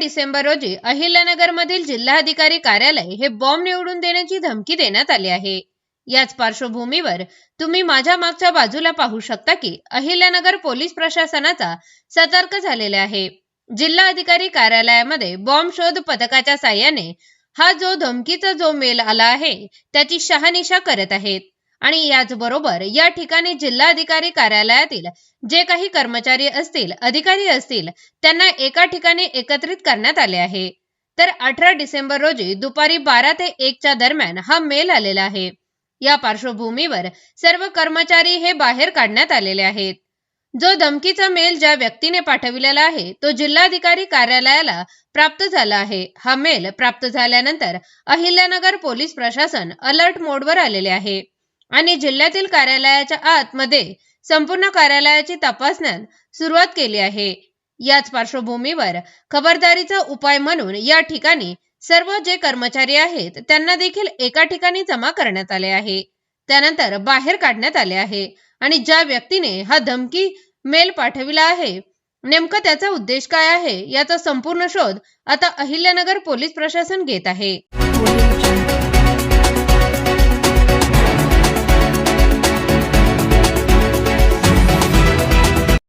डिसेंबर रोजी अहिल्यानगरमधील जिल्हाधिकारी कार्यालय हे बॉम्ब निवडून देण्याची धमकी देण्यात आली आहे। याच पार्श्वभूमीवर तुम्ही माझ्या मागच्या बाजूला पाहू शकता की अहिल्यानगर पोलीस प्रशासनाचा सतर्क झालेले आहे। जिल्हा अधिकारी कार्यालयामध्ये बॉम्ब शोध पथकाच्या साहाय्याने हा जो धमकीचा जो मेल आला आहे त्याची शहानिशा करत आहेत आणि याचबरोबर या ठिकाणी जिल्हाधिकारी कार्यालयातील जे काही कर्मचारी असतील, अधिकारी असतील, त्यांना एका ठिकाणी एकत्रित करण्यात आले आहे। तर 18 डिसेंबर रोजी दुपारी 12 ते 1 च्या दरम्यान हा मेल आलेला आहे। या पार्श्वभूमीवर सर्व कर्मचारी हे बाहेर काढण्यात आलेले आहेत। जो धमकीचा मेल ज्या व्यक्तीने पाठविलेला आहे तो जिल्हाधिकारी कार्यालयाला प्राप्त झाला आहे। हा मेल प्राप्त झाल्यानंतर अहिल्यानगर पोलीस प्रशासन अलर्ट मोडवर आलेले आहे आणि जिल्ह्यातील कार्यालयाच्या आतमध्ये संपूर्ण कार्यालयाची तपासण्यास सुरुवात केली आहे। याच पार्श्वभूमीवर खबरदारीचा उपाय म्हणून या ठिकाणी सर्व जे कर्मचारी आहेत त्यांना देखील एका ठिकाणी जमा करण्यात आले आहे, त्यानंतर बाहेर काढण्यात आले आहे आणि ज्या व्यक्तीने हा धमकी मेल पाठविला आहे नेमका त्याचा उद्देश काय आहे याचा संपूर्ण शोध आता अहिल्यानगर पोलीस प्रशासन घेत आहे।